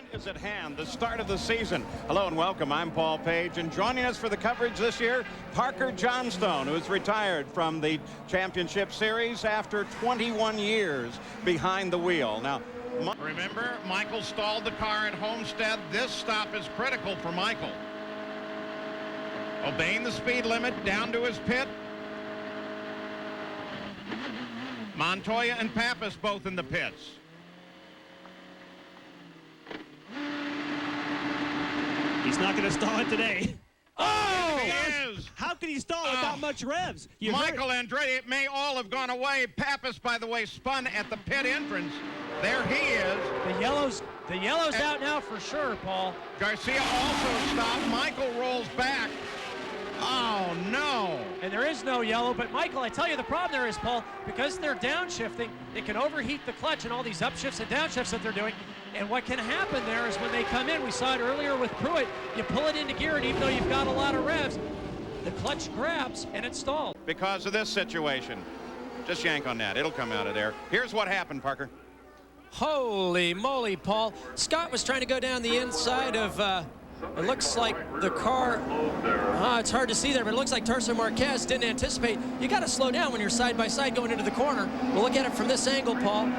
moment is at hand, the start of the season. Hello and welcome. I'm Paul Page, and joining us for the coverage this year, Parker Johnstone, who's retired from the championship series after 21 years behind the wheel. Now, remember, Michael stalled the car at Homestead. This stop is critical for Michael. Obeying the speed limit down to his pit. Montoya and Pappas both in the pits. He's not going to stall it today. Oh! He is! How can he stall without much revs? Michael Andretti, it may all have gone away. Pappas, by the way, spun at the pit entrance. There he is. The yellow's out now for sure, Paul. Garcia also stopped. Michael rolls back. Oh, no. And there is no yellow, but Michael, I tell you, the problem there is, Paul, because they're downshifting, it can overheat the clutch and all these upshifts and downshifts that they're doing. And what can happen there is when they come in, we saw it earlier with Pruitt, you pull it into gear, and even though you've got a lot of revs, the clutch grabs and it stalls. because of this situation, just yank on that. It'll come out of there. Here's what happened, Parker. Holy moly, Paul. Scott was trying to go down the inside of, it looks like the car, it's hard to see there, but it looks like Tarso Marquez didn't anticipate. You got to slow down when you're side by side going into the corner. We'll look at it from this angle, Paul.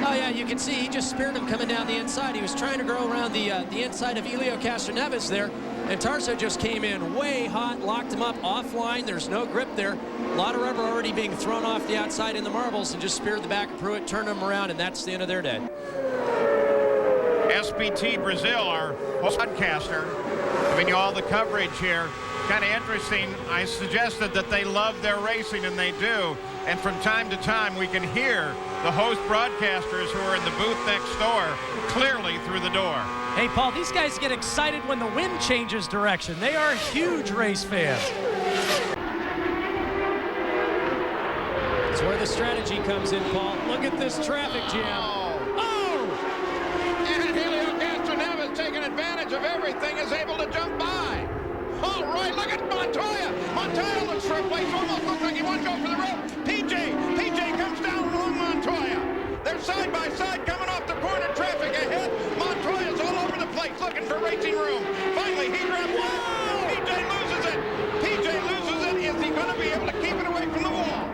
Oh yeah, you can see he just speared him coming down the inside. He was trying to go around the inside of Elio Castroneves there, and Tarso just came in way hot, locked him up offline. There's no grip there. A lot of rubber already being thrown off the outside in the marbles, and just speared the back of Pruitt, turned him around, and that's the end of their day. SBT Brazil, our podcaster, giving you all the coverage here. Kind of interesting. I suggested that they love their racing, and they do. And from time to time, we can hear the host broadcasters who are in the booth next door clearly through the door. Hey, Paul, these guys get excited when the wind changes direction. They are huge race fans. That's where the strategy comes in, Paul. Look at this traffic jam. And Helio Castroneves, taking advantage of everything, is able to jump by. All right, look at Montoya. Montoya looks for a place, almost looks like he won't go for the road. PJ comes down along Montoya. They're side by side coming off the corner, traffic ahead. Montoya's all over the place looking for racing room. Finally, he grabs one. PJ loses it. Is he going to be able to keep it away from the wall?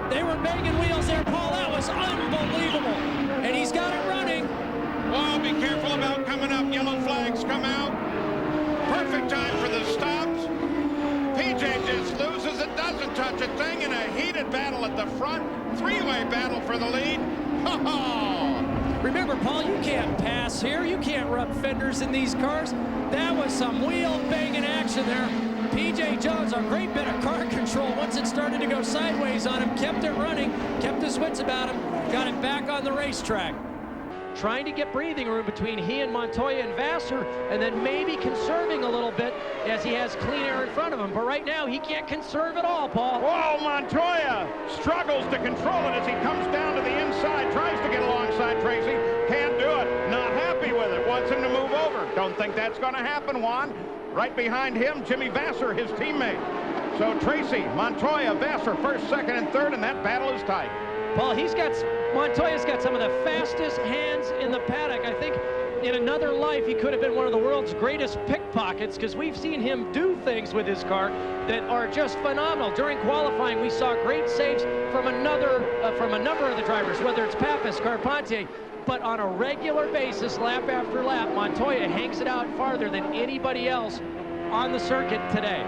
They were banging wheels there, Paul. That was unbelievable. And he's got it running. Oh, be careful about coming up. Yellow flags come out. Perfect time for the stops. PJ just loses it, doesn't touch a thing in a heated battle at the front. Three-way battle for the lead. Remember, Paul, you can't pass here. You can't rub fenders in these cars. That was some wheel-banging action there. P.J. Jones, a great bit of car control. Once it started to go sideways on him, kept it running, kept his wits about him, got it back on the racetrack. Trying to get breathing room between he and Montoya and Vassar, and then maybe conserving a little bit as he has clean air in front of him. But right now, he can't conserve at all, Paul. Whoa, Montoya struggles to control it as he comes down to the inside, tries to get alongside Tracy, can't do it, not happy with it, wants him to move over. Don't think that's going to happen, Juan. Right behind him, Jimmy Vassar, his teammate. So Tracy, Montoya, Vassar, first, second, and third, and that battle is tight. Paul, Montoya's got some of the fastest hands in the paddock. I think in another life he could have been one of the world's greatest pickpockets, because we've seen him do things with his car that are just phenomenal. During qualifying, we saw great saves from a number of the drivers, whether it's Pappas, Carpentier. But on a regular basis, lap after lap, Montoya hangs it out farther than anybody else on the circuit today.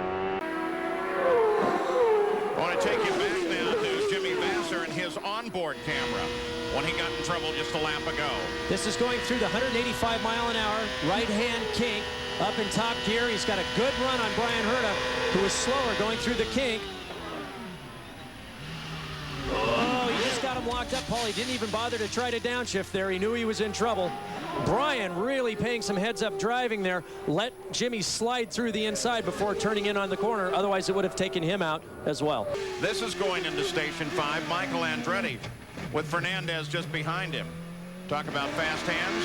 I want to take you back now to Jimmy Vassar and his onboard camera when he got in trouble just a lap ago. This is going through the 185 mile an hour right-hand kink up in top gear. He's got a good run on Brian Herta, who is slower going through the kink. Oh, he just got him locked up, Paul. He didn't even bother to try to downshift there. He knew he was in trouble. Brian really paying some heads-up driving there. Let Jimmy slide through the inside before turning in on the corner. Otherwise, it would have taken him out as well. This is going into Station 5. Michael Andretti with Fernandez just behind him. Talk about fast hands.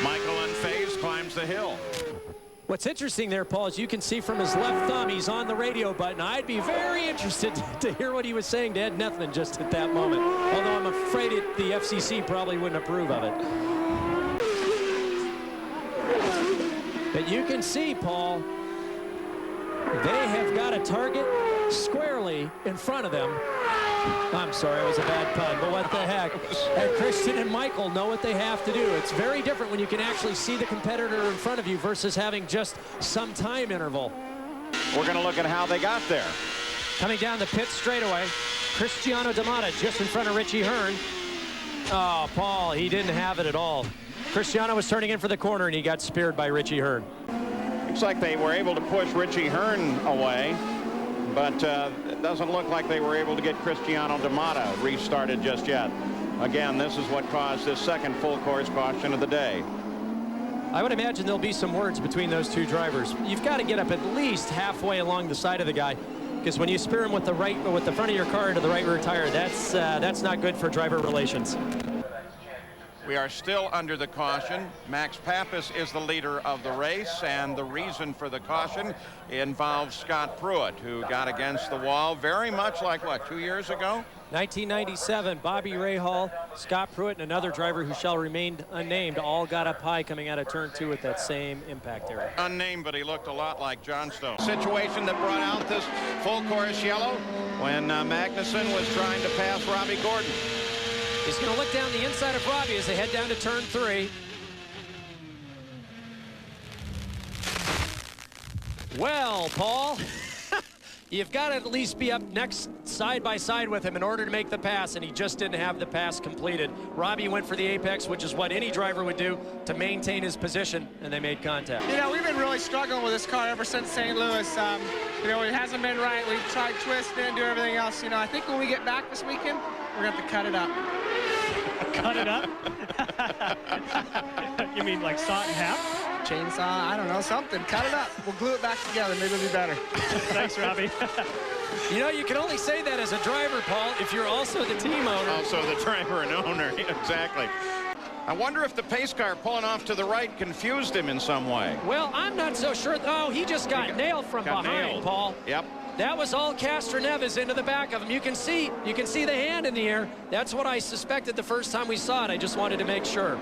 Michael unfazed climbs the hill. What's interesting there, Paul, is you can see from his left thumb, he's on the radio button. I'd be very interested to hear what he was saying to Ed Nethman just at that moment. Although I'm afraid the FCC probably wouldn't approve of it. But you can see, Paul, they have got a target squarely in front of them. I'm sorry, it was a bad pun, but what the heck. And Christian and Michael know what they have to do. It's very different when you can actually see the competitor in front of you versus having just some time interval. We're going to look at how they got there. Coming down the pit straightaway, Cristiano D'Amata just in front of Richie Hearn. Oh, Paul, he didn't have it at all. Cristiano was turning in for the corner, and he got speared by Richie Hearn. Looks like they were able to push Richie Hearn away, but it doesn't look like they were able to get Cristiano D'Amata restarted just yet. Again, this is what caused this second full course caution of the day. I would imagine there'll be some words between those two drivers. You've got to get up at least halfway along the side of the guy, because when you spear him with the front of your car into the right rear tire, that's not good for driver relations. We are still under the caution. Max Pappas is the leader of the race, and the reason for the caution involves Scott Pruitt, who got against the wall very much like, what, 2 years ago? 1997, Bobby Rahal, Scott Pruitt, and another driver who shall remain unnamed all got up high coming out of turn 2 at that same impact area. Unnamed, but he looked a lot like Johnstone. Situation that brought out this full course yellow when Magnussen was trying to pass Robbie Gordon. He's going to look down the inside of Robbie as they head down to turn 3. Well, Paul, you've got to at least be up next side by side with him in order to make the pass, and he just didn't have the pass completed. Robbie went for the apex, which is what any driver would do to maintain his position, and they made contact. You know, we've been really struggling with this car ever since St. Louis. You know, it hasn't been right. We've tried twisting and do everything else. You know, I think when we get back this weekend, we're going to have to cut it up. Cut it up? You mean like saw it in half? Chainsaw, I don't know, something. Cut it up. We'll glue it back together. Maybe it'll be better. Thanks, Robbie. You know, you can only say that as a driver, Paul, if you're also the team owner. Also the driver and owner, exactly. I wonder if the pace car pulling off to the right confused him in some way. Well, I'm not so sure. Oh, he just got nailed from behind, nailed. Paul. Yep. That was all Castroneves into the back of him. You can see the hand in the air. That's what I suspected the first time we saw it. I just wanted to make sure.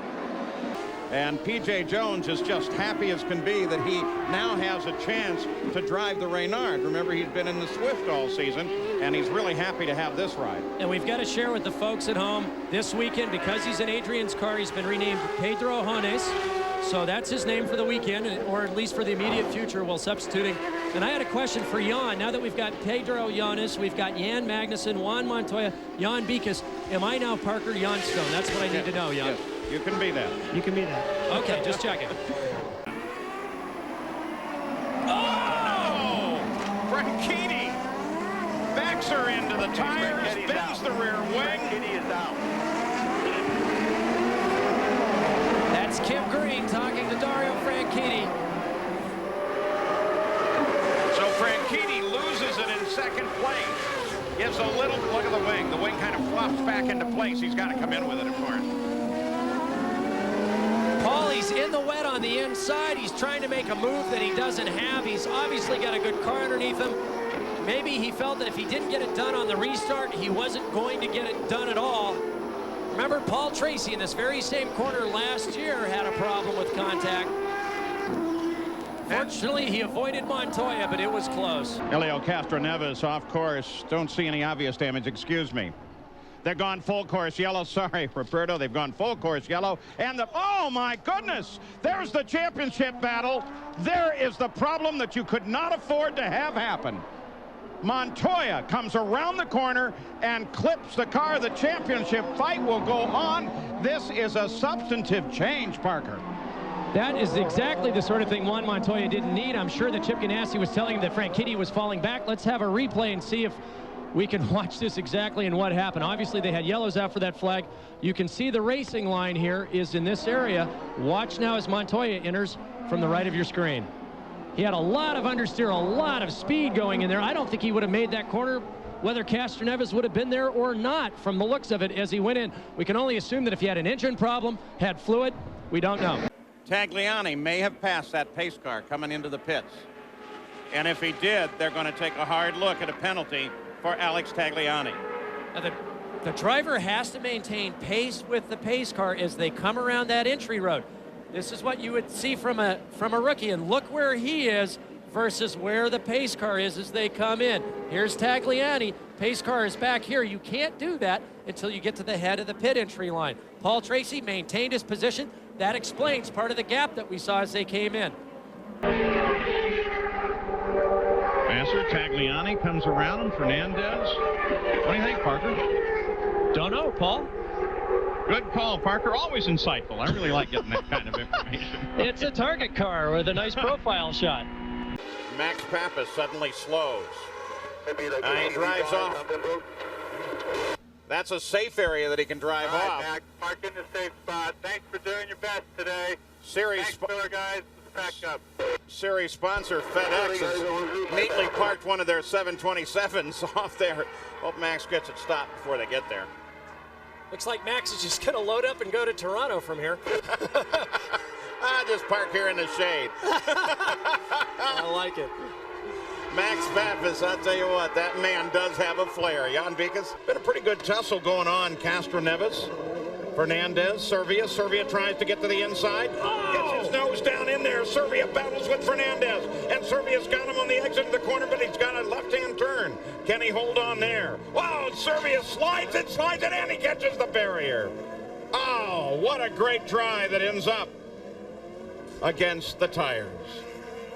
And P.J. Jones is just happy as can be that he now has a chance to drive the Reynard. Remember, he's been in the Swift all season, and he's really happy to have this ride. And we've got to share with the folks at home this weekend, because he's in Adrian's car, he's been renamed Pedro Jones. So that's his name for the weekend, or at least for the immediate future while substituting. And I had a question for Jan. Now that we've got Pedro Jones, we've got Jan Magnussen, Juan Montoya, Jan Beekes. Am I now Parker Johnstone? That's what I need to know, Jan. Yes, you can be that. You can be that. Okay, just checking. Oh! Franchitti backs her into the tires, bends the rear wing. Franchitti is out. That's Kim Green talking to Dario Franchitti. So Franchitti loses it in second place. Gives a little, look at the wing. The wing kind of flops back into place. He's got to come in with it, of course. Paul, he's in the wet on the inside. He's trying to make a move that he doesn't have. He's obviously got a good car underneath him. Maybe he felt that if he didn't get it done on the restart, he wasn't going to get it done at all. Remember, Paul Tracy in this very same corner last year had a problem with contact. Fortunately, he avoided Montoya, but it was close. Helio Castroneves off course. Don't see any obvious damage, excuse me. They're gone full course yellow. Sorry, Roberto. They've gone full course yellow. And oh my goodness, there's the championship battle. There is the problem that you could not afford to have happen. Montoya comes around the corner and clips the car. The championship fight will go on. This is a substantive change, Parker. That is exactly the sort of thing Juan Montoya didn't need. I'm sure that Chip Ganassi was telling him that Franchitti was falling back. Let's have a replay and see if we can watch this exactly and what happened. Obviously, they had yellows out for that flag. You can see the racing line here is in this area. Watch now as Montoya enters from the right of your screen. He had a lot of understeer, a lot of speed going in there. I don't think he would have made that corner, whether Castroneves would have been there or not, from the looks of it as he went in. We can only assume that if he had an engine problem, had fluid, we don't know. Tagliani may have passed that pace car coming into the pits. And if he did, they're going to take a hard look at a penalty for Alex Tagliani. Now the driver has to maintain pace with the pace car as they come around that entry road. This is what you would see from a rookie, and look where he is versus where the pace car is as they come in. Here's Tagliani. Pace car is back here. You can't do that until you get to the head of the pit entry line. Paul Tracy maintained his position. That explains part of the gap that we saw as they came in. Vassar, Tagliani comes around him. Fernandez. What do you think, Parker? Don't know, Paul. Good call, Parker. Always insightful. I really like getting that kind of information. It's a target car with a nice profile shot. Max Pappas suddenly slows. He drives off. That's a safe area that he can drive off. Max, park in the safe spot. Thanks for doing your best today. Series guys. Back up. Series sponsor FedEx has neatly parked one of their 727s off there. Hope Max gets it stopped before they get there. Looks like Max is just going to load up and go to Toronto from here. I'll just park here in the shade. I like it. Max Pappas, I'll tell you what, that man does have a flair. Jan Vikas, been a pretty good tussle going on. Castro Neves, Fernandez, Servia tries to get to the inside. Gets his nose down in there. Servia battles with Fernandez. And Servia's got him on the exit of the corner, but he's got a left-hand turn. Can he hold on there? Wow, Servia slides it, and he catches the barrier. Oh, what a great try that ends up against the tires.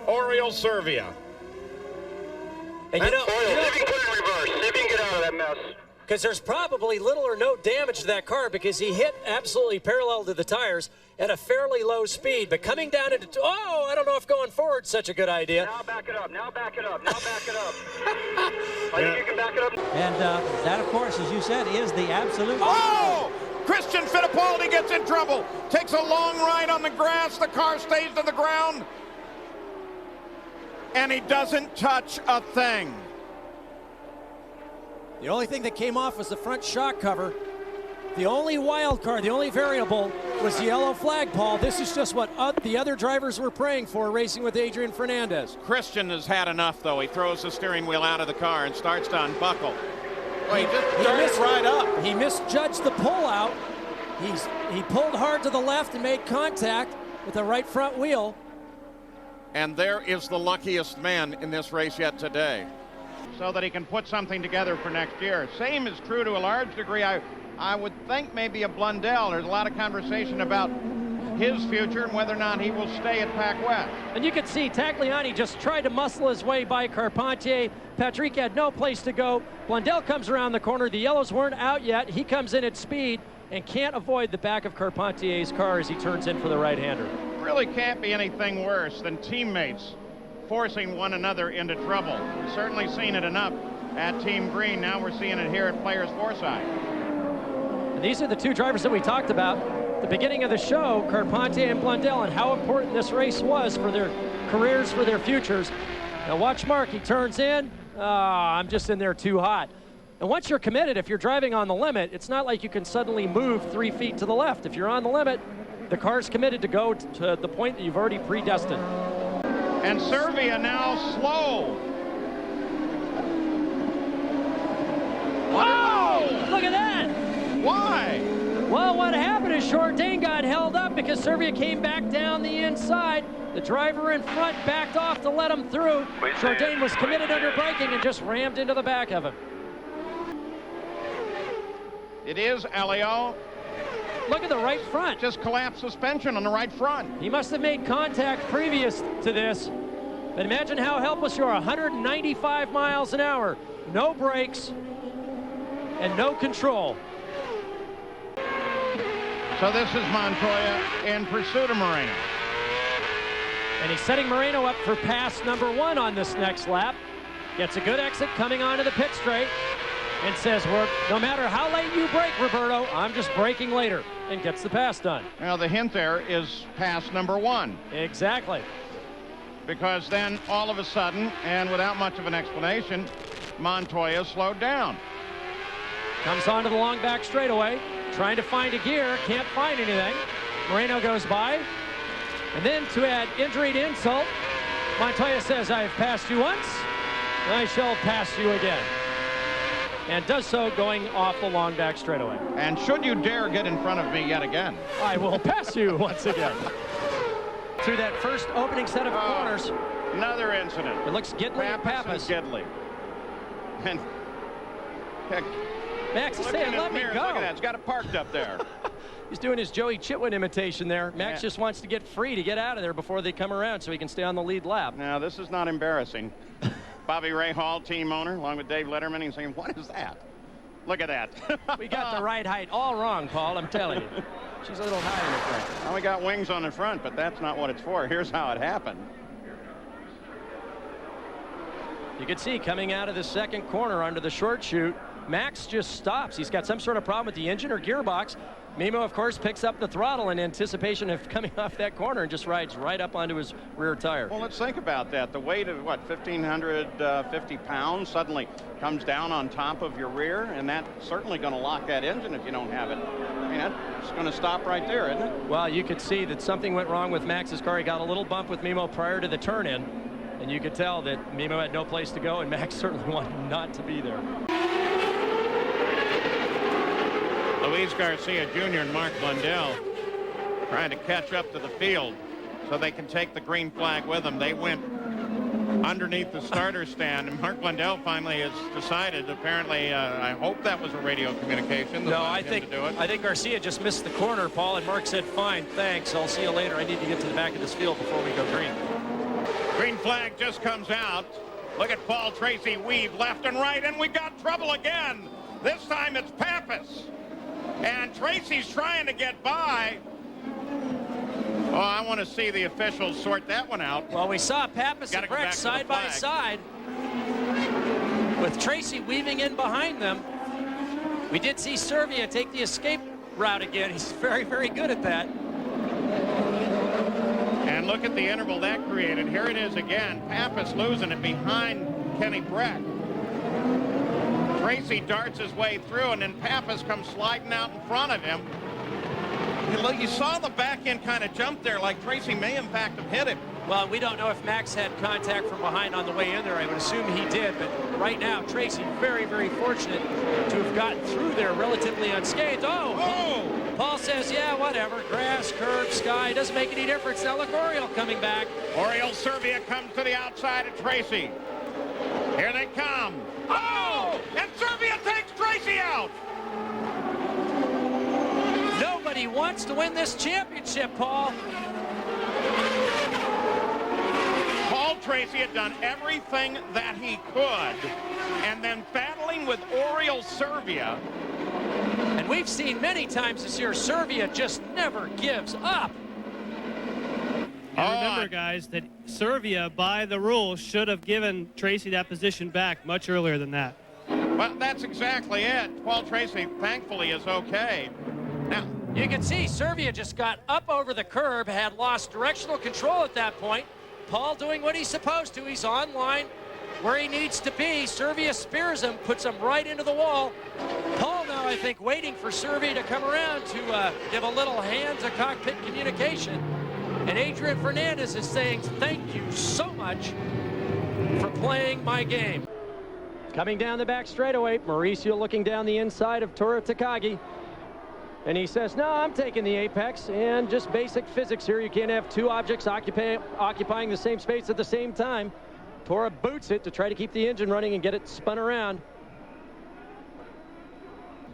Oriol Servia. And you know, See if you can put it in reverse. See if you can get out of that mess. because there's probably little or no damage to that car because he hit absolutely parallel to the tires at a fairly low speed. But coming down into, oh, I don't know if going forward's such a good idea. Now back it up. Now back it up. Now back it up. I think you can back it up. And that, of course, as you said, is the absolute. Oh! Christian Fittipaldi gets in trouble. Takes a long ride on the grass. The car stays to the ground. And he doesn't touch a thing. The only thing that came off was the front shock cover. The only wild card, the only variable was the yellow flag, Paul. This is just what the other drivers were praying for, racing with Adrian Fernandez. Christian has had enough, though. He throws the steering wheel out of the car and starts to unbuckle. Well, he just started right up. He misjudged the pull-out. He pulled hard to the left and made contact with the right front wheel. And there is the luckiest man in this race yet today. So that he can put something together for next year. Same is true to a large degree. I would think maybe of Blundell. There's a lot of conversation about his future and whether or not he will stay at Pac West. And you can see Tagliani just tried to muscle his way by Carpentier. Patrick had no place to go. Blundell comes around the corner. The yellows weren't out yet. He comes in at speed and can't avoid the back of Carpentier's car as he turns in for the right-hander. Really can't be anything worse than teammates forcing one another into trouble. We've certainly seen it enough at Team Green. Now we're seeing it here at Players Foresight. And these are the two drivers that we talked about at the beginning of the show, Carpentier and Blundell, and how important this race was for their careers, for their futures. Now watch Mark, he turns in. I'm just in there too hot. And once you're committed, if you're driving on the limit, it's not like you can suddenly move 3 feet to the left. If you're on the limit, the car's committed to go to the point that you've already predestined. And Servia now slow. Whoa! Look at that! Why? Well, what happened is Jourdain got held up because Servia came back down the inside. The driver in front backed off to let him through. Jourdain was committed under braking and just rammed into the back of him. It is Elio. Look at the right front. Just collapsed suspension on the right front. He must have made contact previous to this. But imagine how helpless you are. 195 miles an hour, no brakes, and no control. So this is Montoya in pursuit of Moreno. And he's setting Moreno up for pass number 1 on this next lap. Gets a good exit coming onto the pit straight and says, well, no matter how late you brake, Roberto, I'm just braking later, and gets the pass done. Well, the hint there is pass number 1. Exactly. Because then all of a sudden, and without much of an explanation, Montoya slowed down. Comes onto the long back straightaway, trying to find a gear, can't find anything. Moreno goes by. And then to add injury to insult, Montoya says, I have passed you once, and I shall pass you again. And does so going off the long back straightaway. And should you dare get in front of me yet again, I will pass you once again. Through that first opening set of corners. Another incident. It looks Gidley and Pappas. Gidley. And heck, Max is saying, let me go. Look at that. He's got it parked up there. He's doing his Joey Chitwood imitation there. Max just wants to get free to get out of there before they come around so he can stay on the lead lap. Now, this is not embarrassing. Bobby Ray Hall, team owner, along with Dave Letterman, he's saying, what is that? Look at that. We got the right height all wrong, Paul, I'm telling you. She's a little high in the front. Well, we got wings on the front, but that's not what it's for. Here's how it happened. You can see coming out of the second corner under the short chute, Max just stops. He's got some sort of problem with the engine or gearbox. Mimo, of course, picks up the throttle in anticipation of coming off that corner and just rides right up onto his rear tire. Well, let's think about that. The weight of, what, 1,550 pounds suddenly comes down on top of your rear, and that's certainly going to lock that engine if you don't have it. I mean, that's going to stop right there, isn't it? Well, you could see that something went wrong with Max's car. He got a little bump with Mimo prior to the turn-in, and you could tell that Mimo had no place to go, and Max certainly wanted not to be there. Luis Garcia Jr. and Mark Blundell trying to catch up to the field so they can take the green flag with them. They went underneath the starter stand, and Mark Blundell finally has decided, apparently, I hope that was a radio communication. No, I think Garcia just missed the corner, Paul, and Mark said, fine, thanks, I'll see you later. I need to get to the back of this field before we go green. Green flag just comes out. Look at Paul Tracy weave left and right, and we got trouble again. This time it's Pappas. And Tracy's trying to get by. Oh, I want to see the officials sort that one out. Well, we saw Pappas and Breck side by side with Tracy weaving in behind them. We did see Servia take the escape route again. He's very, very good at that. And look at the interval that created. Here it is again. Pappas losing it behind Kenny Breck. Tracy darts his way through, and then Pappas comes sliding out in front of him. You saw the back end kind of jump there, like Tracy may in fact have hit him. Well, we don't know if Max had contact from behind on the way in there. I would assume he did, but right now, Tracy very, very fortunate to have gotten through there relatively unscathed. Oh! Paul says, yeah, whatever. Grass, curb, sky, doesn't make any difference. Now look, Oriole coming back. Oriole Servia comes to the outside of Tracy. Here they come. Oh! And Servia takes Tracy out! Nobody wants to win this championship, Paul. Paul Tracy had done everything that he could, and then battling with Oriole Servia. And we've seen many times this year, Servia just never gives up. And remember, guys, that Servia, by the rules, should have given Tracy that position back much earlier than that. Well, that's exactly it. Paul Tracy, thankfully, is okay. Now, you can see Servia just got up over the curb, had lost directional control at that point. Paul doing what he's supposed to. He's on line where he needs to be. Servia spears him, puts him right into the wall. Paul now, I think, waiting for Servia to come around to give a little hand-to-cockpit communication. And Adrian Fernandez is saying, thank you so much for playing my game. Coming down the back straightaway, Mauricio looking down the inside of Tora Takagi. And he says, no, I'm taking the apex, and just basic physics here. You can't have two objects occupying the same space at the same time. Tora boots it to try to keep the engine running and get it spun around.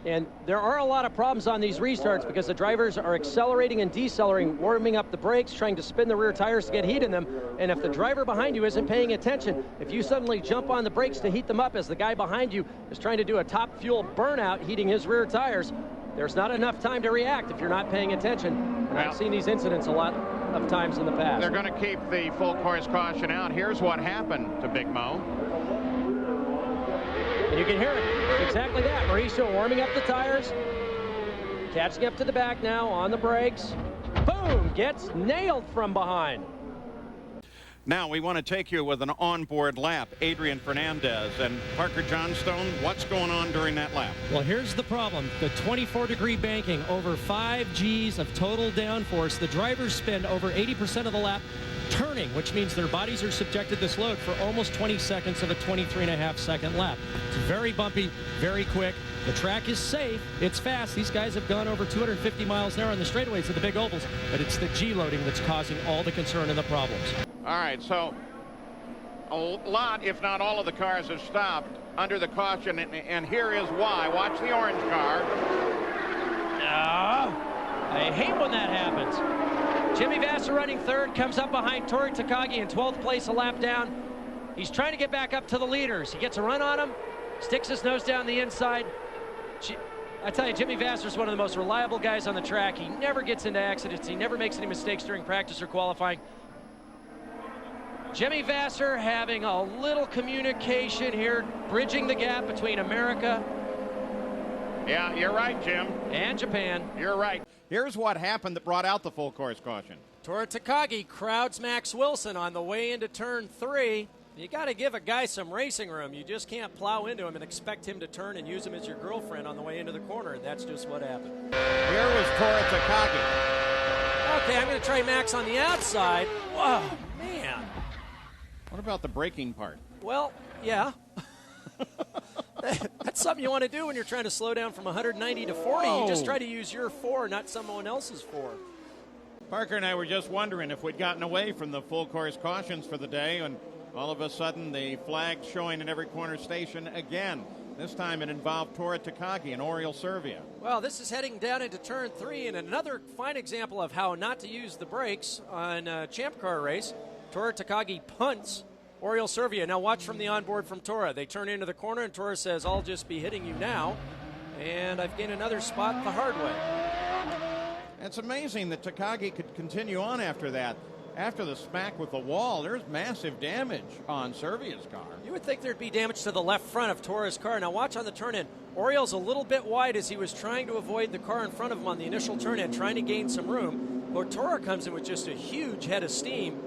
And there are a lot of problems on these restarts because the drivers are accelerating and decelerating, warming up the brakes, trying to spin the rear tires to get heat in them. And if the driver behind you isn't paying attention, if you suddenly jump on the brakes to heat them up as the guy behind you is trying to do a top fuel burnout heating his rear tires, there's not enough time to react if you're not paying attention. And I've seen these incidents a lot of times in the past. They're going to keep the full course caution out. Here's what happened to Big Mo. And you can hear it. Exactly that. Mauricio warming up the tires. Catching up to the back now on the brakes. Boom! Gets nailed from behind. Now we want to take you with an onboard lap. Adrian Fernandez and Parker Johnstone, what's going on during that lap? Well, here's the problem. The 24-degree banking, over 5 Gs of total downforce. The drivers spend over 80% of the lap turning, which means their bodies are subjected to this load for almost 20 seconds of a 23.5-second lap. It's very bumpy, very quick. The track is safe. It's fast. These guys have gone over 250 miles an hour on the straightaways of the big ovals, but it's the G loading that's causing all the concern and the problems. All right, so a lot, if not all of the cars have stopped under the caution, and here is why. Watch the orange car. I hate when that happens. Jimmy Vasser running third, comes up behind Toru Takagi in 12th place, a lap down. He's trying to get back up to the leaders. He gets a run on him, sticks his nose down the inside. I tell you, Jimmy Vasser's one of the most reliable guys on the track. He never gets into accidents. He never makes any mistakes during practice or qualifying. Jimmy Vasser having a little communication here, bridging the gap between America. Yeah, you're right, Jim. And Japan. You're right. Here's what happened that brought out the full course caution. Toru Takagi crowds Max Wilson on the way into turn 3. You got to give a guy some racing room. You just can't plow into him and expect him to turn and use him as your girlfriend on the way into the corner, and that's just what happened. Here was Toru Takagi. Okay, I'm going to try Max on the outside. Whoa, man. What about the braking part? Well, yeah. That's something you want to do when you're trying to slow down from 190 to 40. Whoa. You just try to use your 4, not someone else's 4. Parker and I were just wondering if we'd gotten away from the full course cautions for the day, and all of a sudden the flag showing in every corner station again. This time it involved Toru Takagi and Oriol Servia. Well, this is heading down into turn 3, and another fine example of how not to use the brakes on a Champ Car race. Toru Takagi punts Oriol Servia. Now watch from the onboard from Toru. They turn into the corner, and Toru says, "I'll just be hitting you now." And I've gained another spot the hard way. It's amazing that Takagi could continue on after that. After the smack with the wall, there's massive damage on Servia's car. You would think there'd be damage to the left front of Toru's car. Now watch on the turn-in. Oriol's a little bit wide as he was trying to avoid the car in front of him on the initial turn-in, trying to gain some room. But Toru comes in with just a huge head of steam.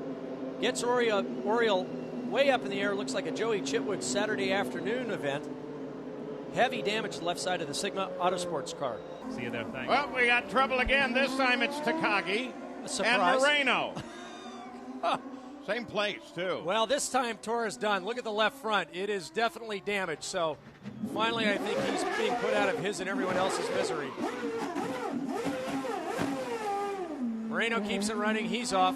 Gets Oriol way up in the air. Looks like a Joey Chitwood Saturday afternoon event. Heavy damage to the left side of the Sigma Autosports car. See you there, thanks. Well, we got trouble again. This time it's Takagi and Moreno. Same place, too. Well, this time Toru's done. Look at the left front. It is definitely damaged. So finally, I think he's being put out of his and everyone else's misery. Moreno keeps it running. He's off.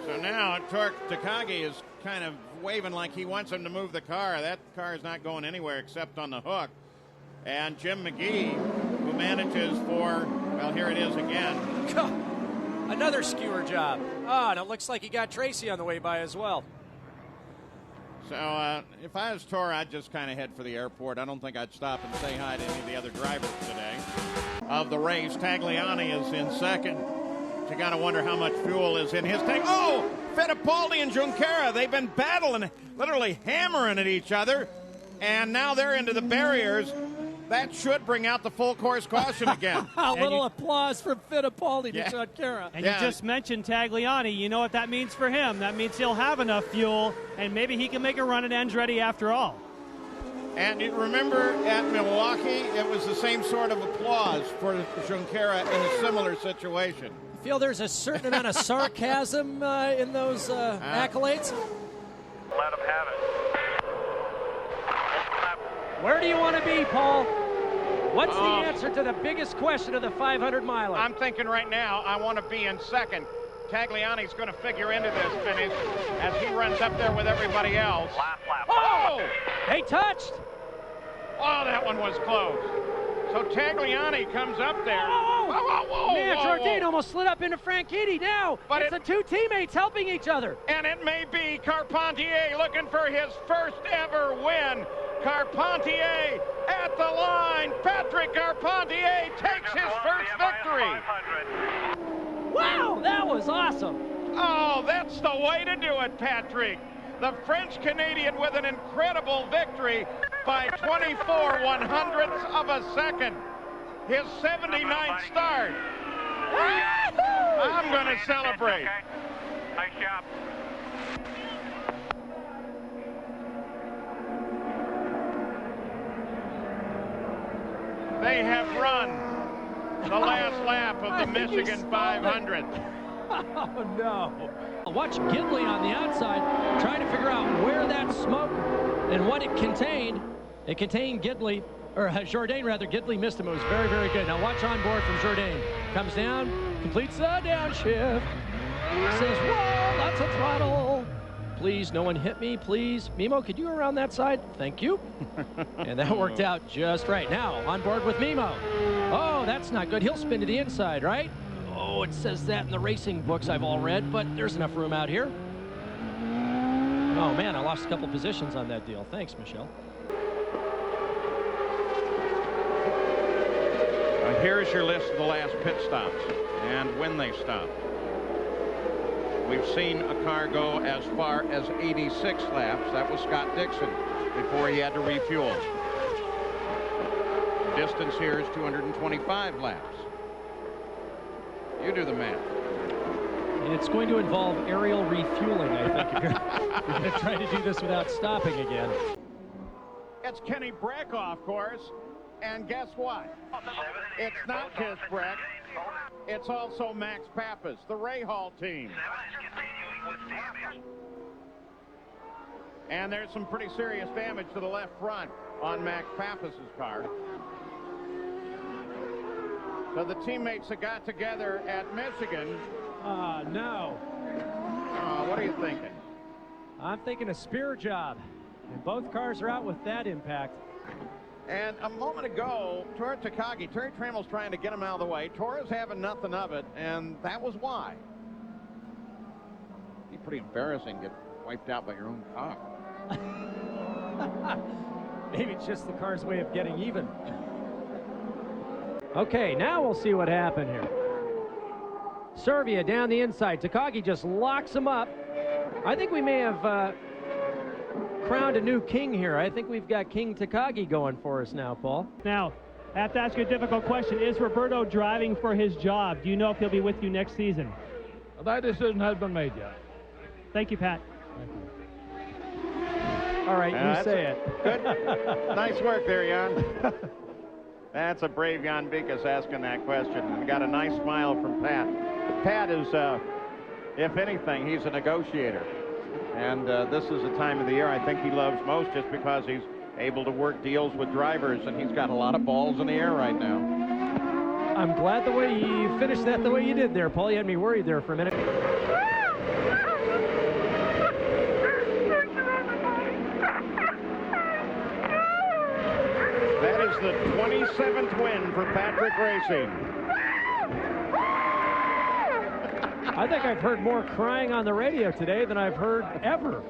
So now Takagi is kind of waving like he wants him to move the car. That car is not going anywhere except on the hook. And Jim McGee, who manages for, well, here it is again. Another skewer job. Oh, and it looks like he got Tracy on the way by as well. So if I was Toru, I'd just kind of head for the airport. I don't think I'd stop and say hi to any of the other drivers today of the race. Tagliani is in second. You got to wonder how much fuel is in his tank. Oh, Fittipaldi and Junqueira, they've been battling, literally hammering at each other, and now they're into the barriers. That should bring out the full course caution again. A little applause for Fittipaldi to Junqueira. And you just mentioned Tagliani. You know what that means for him. That means he'll have enough fuel, and maybe he can make a run at Andretti after all. And you remember at Milwaukee, it was the same sort of applause for Junqueira in a similar situation. I feel there's a certain amount of sarcasm in those accolades. Let him have it. Where do you want to be, Paul? What's the answer to the biggest question of the 500-miler? I'm thinking right now I want to be in second. Tagliani's going to figure into this finish as he runs up there with everybody else. Lap. Oh! They touched. Oh, that one was close. So Tagliani comes up there. Whoa, Man, Jardine almost slid up into Franchitti now. But it's the two teammates helping each other. And it may be Carpentier looking for his first ever win. Carpentier at the line. Patrick Carpentier takes his first victory. Wow, that was awesome. Oh, that's the way to do it, Patrick. The French-Canadian with an incredible victory by 24/100ths of a second. His 79th start. I'm going to celebrate. Nice job. They have run the last lap of the Michigan 500. Oh, no. Watch Gidley on the outside trying to figure out where that smoke and what it contained. It contained Gidley, or Jourdain rather. Gidley missed him. It was very, very good. Now watch on board from Jourdain. Comes down, completes a downshift. Says, whoa, that's a throttle. Please, no one hit me, please. Mimo, could you go around that side? Thank you. And that worked out just right. Now, on board with Mimo. Oh, that's not good. He'll spin to the inside, right? Oh, it says that in the racing books I've all read, but there's enough room out here. Oh, man, I lost a couple positions on that deal. Thanks, Michelle. Here's your list of the last pit stops and when they stopped. We've seen a car go as far as 86 laps. That was Scott Dixon before he had to refuel. Distance here is 225 laps. You do the math. It's going to involve aerial refueling, I think, if you're going to try to do this without stopping again. It's Kenny Brakoff, of course. And guess what? It's not just Breck. It's also Max Pappas, the Rahal team. And there's some pretty serious damage to the left front on Max Pappas's car. So the teammates that got together at Michigan. No. What are you thinking? I'm thinking a spear job. And both cars are out with that impact. And a moment ago, Tora Takagi, Terry Trammell's trying to get him out of the way. Tora's having nothing of it, and that was why. It'd be pretty embarrassing to get wiped out by your own car. Maybe it's just the car's way of getting even. Okay, now we'll see what happened here. Serbia down the inside. Takagi just locks him up. I think we may have crowned a new king here. I think we've got King Takagi going for us now, Paul. Now, I have to ask you a difficult question. Is Roberto driving for his job? Do you know if he'll be with you next season? That decision has been made yet. Thank you, Pat. Thank you. All right, you say it. Good. Nice work there, Jan. That's a brave Jan Bikas asking that question. And got a nice smile from Pat. Pat is, if anything, he's a negotiator. And this is the time of the year I think he loves most, just because he's able to work deals with drivers, and he's got a lot of balls in the air right now. I'm glad the way you finished that the way you did there, Paul. You had me worried there for a minute. That is the 27th win for Patrick Racing. I think I've heard more crying on the radio today than I've heard ever.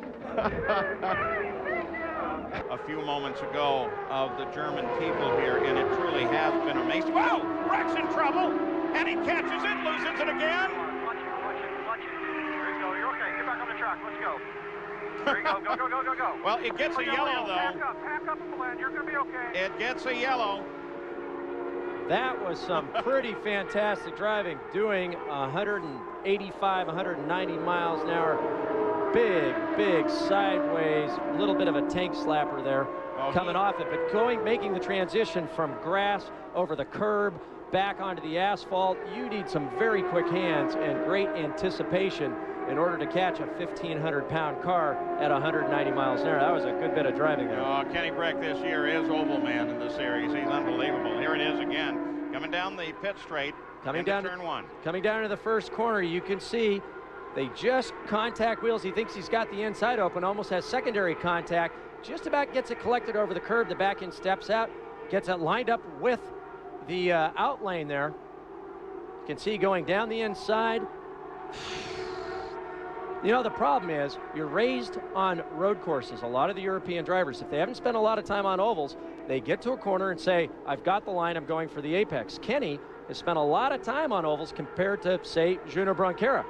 A few moments ago of the German people here, and it truly has been amazing. Whoa! Breck's in trouble, and he catches it, loses it again. Watch it. There you go. You're okay. Get back on the track. Let's go. There you go. Go. Well, it gets a yellow, though. Pack up, Glenn. You're going to be okay. It gets a yellow. That was some pretty fantastic driving, doing 185, 190 miles an hour. Big sideways, a little bit of a tank slapper there coming off it, but making the transition from grass over the curb back onto the asphalt. You need some very quick hands and great anticipation in order to catch a 1,500-pound car at 190 miles an hour. That was a good bit of driving there. Oh, Kenny Breck this year is oval man in the series. He's unbelievable. Here it is again, coming down the pit straight, coming down turn one. Coming down to the first corner, you can see they just contact wheels. He thinks he's got the inside open, almost has secondary contact, just about gets it collected over the curb. The back end steps out, gets it lined up with the out lane there. You can see going down the inside. You know, the problem is you're raised on road courses. A lot of the European drivers, if they haven't spent a lot of time on ovals, they get to a corner and say, I've got the line, I'm going for the apex. Kenny has spent a lot of time on ovals compared to, say, Juno Bronchera.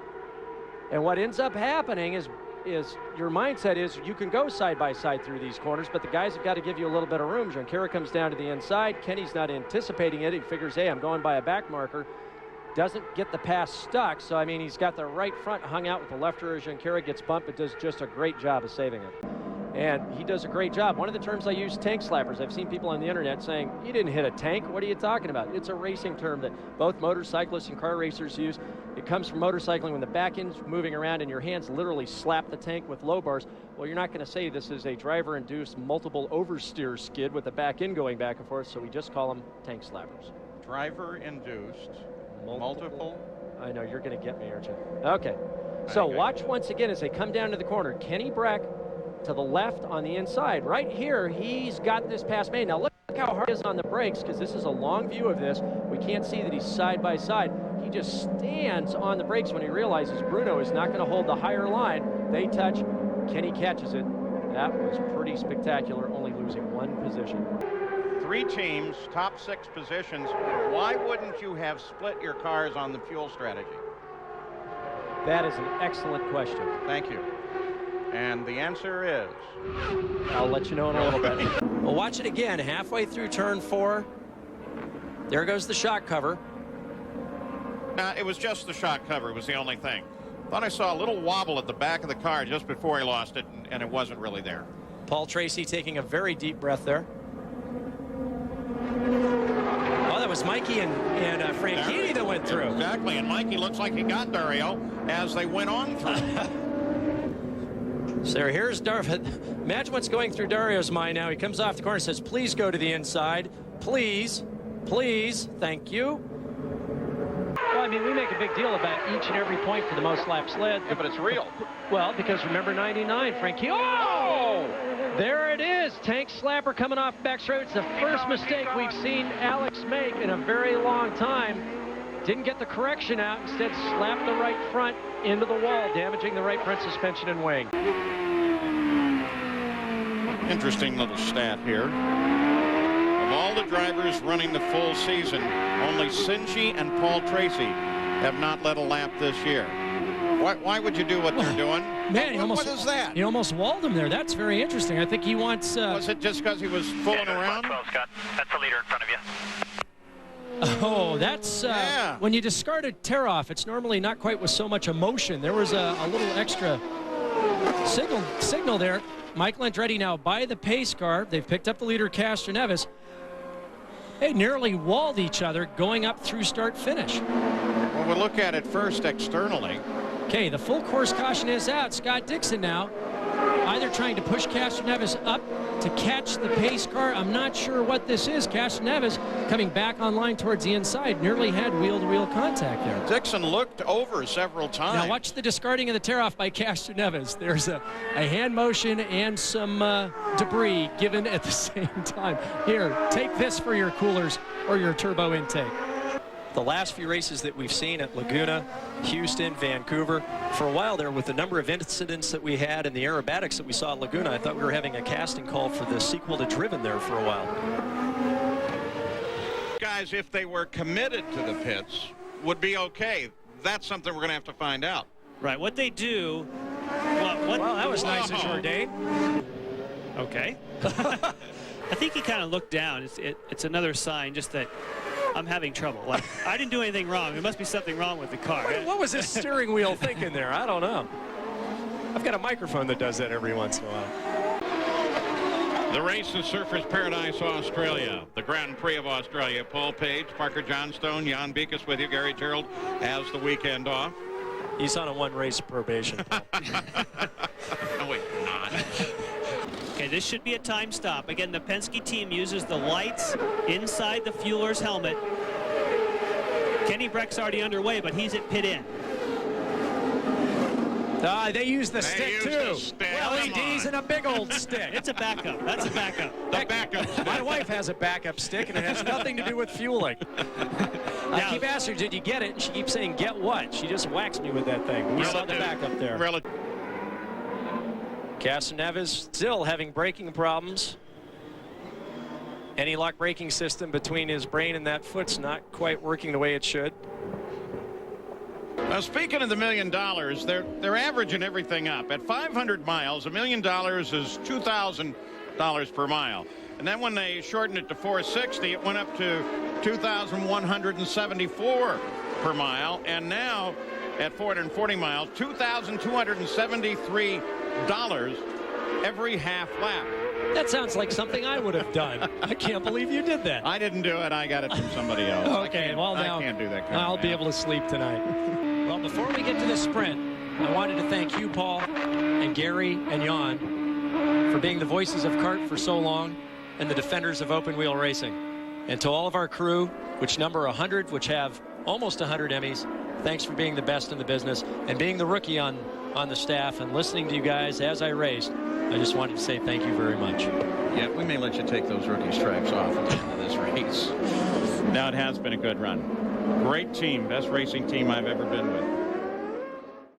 And what ends up happening is your mindset is you can go side by side through these corners, but the guys have got to give you a little bit of room. Bronchera comes down to the inside. Kenny's not anticipating it. He figures, hey, I'm going by a back marker. doesn't get the pass stuck. So, I mean, he's got the right front hung out with the left rear. Junqueira gets bumped, but does just a great job of saving it. And he does a great job. One of the terms I use, tank slappers. I've seen people on the internet saying, you didn't hit a tank. What are you talking about? It's a racing term that both motorcyclists and car racers use. It comes from motorcycling when the back end's moving around and your hands literally slap the tank with low bars. Well, you're not going to say this is a driver-induced multiple oversteer skid with the back end going back and forth, so we just call them tank slappers. Driver-induced multiple? I know, you're going to get me, aren't you? Okay. So watch once again as they come down to the corner. Kenny Brack to the left on the inside. Right here, he's got this pass made. Now look how hard he is on the brakes, because this is a long view of this. We can't see that he's side by side. He just stands on the brakes when he realizes Bruno is not going to hold the higher line. They touch. Kenny catches it. That was pretty spectacular, only losing one position. 3 teams, top 6 positions. Why wouldn't you have split your cars on the fuel strategy? That is an excellent question. Thank you. And the answer is? I'll let you know in a little bit. Well, watch it again. Halfway through turn 4. There goes the shock cover. It was just the shock cover was the only thing. Thought I saw a little wobble at the back of the car just before he lost it, and it wasn't really there. Paul Tracy taking a very deep breath there. Oh, that was Mikey and Franchitti that went through. Exactly, and Mikey looks like he got Dario as they went on through. So here's Dario. Imagine what's going through Dario's mind now. He comes off the corner and says, please go to the inside. Please, please, thank you. Well, I mean, we make a big deal about each and every point for the most laps led. Yeah, but it's real. Well, because remember 99, Frankie. Oh! There it is. Tank slapper coming off back straight. It's the first mistake we've seen Alex make in a very long time. Didn't get the correction out. Instead, slapped the right front into the wall, damaging the right front suspension and wing. Interesting little stat here. Of all the drivers running the full season, only Sinji and Paul Tracy have not led a lap this year. Why would you do what they're doing? Man, what is that? He almost walled him there. That's very interesting. I think he wants... Was it just because he was fooling around? 12, Scott. That's the leader in front of you. Oh, that's when you discard a tear-off, it's normally not quite with so much emotion. There was a little extra signal there. Michael Andretti now by the pace car. They've picked up the leader, Castroneves. They nearly walled each other going up through start-finish. Well, we'll look at it first externally. Okay, the full course caution is out. Scott Dixon now either trying to push Castroneves up to catch the pace car. I'm not sure what this is. Castroneves coming back online towards the inside. Nearly had wheel-to-wheel contact there. Dixon looked over several times. Now watch the discarding of the tear-off by Castroneves. There's a hand motion and some debris given at the same time. Here, take this for your coolers or your turbo intake. The last few races that we've seen at Laguna, Houston, Vancouver, for a while there with the number of incidents that we had and the aerobatics that we saw at Laguna, I thought we were having a casting call for the sequel to Driven there for a while. Guys, if they were committed to the pits, would be okay. That's something we're going to have to find out. Right, what they do... Well, that was nice of Jourdain. Okay. I think he kind of looked down. It's another sign just that I'm having trouble. Like, I didn't do anything wrong. There must be something wrong with the car. What was this steering wheel thinking there? I don't know. I've got a microphone that does that every once in a while. The race is Surfers Paradise, Australia. The Grand Prix of Australia. Paul Page, Parker Johnstone, Jan Beekes with you. Gary Gerald has the weekend off. He's on a one-race probation. No, he's not. Okay, this should be a time stop. Again, the Penske team uses the lights inside the fueler's helmet. Kenny Brack's already underway, but he's at pit in. They use the stick, too. LEDs and a big old stick. It's a backup. That's a backup. The backup. My wife has a backup stick, and it has nothing to do with fueling. I keep asking her, did you get it? And she keeps saying, get what? She just whacks me with that thing. We saw the backup there. Castroneves still having braking problems. Anti-lock braking system between his brain and that foot's not quite working the way it should. Now, speaking of the $1 million, they're averaging everything up. At 500 miles, $1 million is $2,000 per mile. And then when they shortened it to 460, it went up to $2,174 per mile. And now at 440 miles, $2,273 every half lap. That sounds like something I would have done. I can't believe you did that. I didn't do it. I got it from somebody else. Okay, well now I can't do that kind I'll of be math. able to sleep tonight. Well, before we get to the sprint, I wanted to thank you, Paul, and Gary and Jan for being the voices of kart for so long and the defenders of open wheel racing. And to all of our crew, which number 100, which have almost 100 Emmys, thanks for being the best in the business and being the rookie on the staff and listening to you guys as I raced. I just wanted to say thank you very much. Yeah, we may let you take those rookie stripes off at the end of this race. Now, it has been a good run. Great team, best racing team I've ever been with.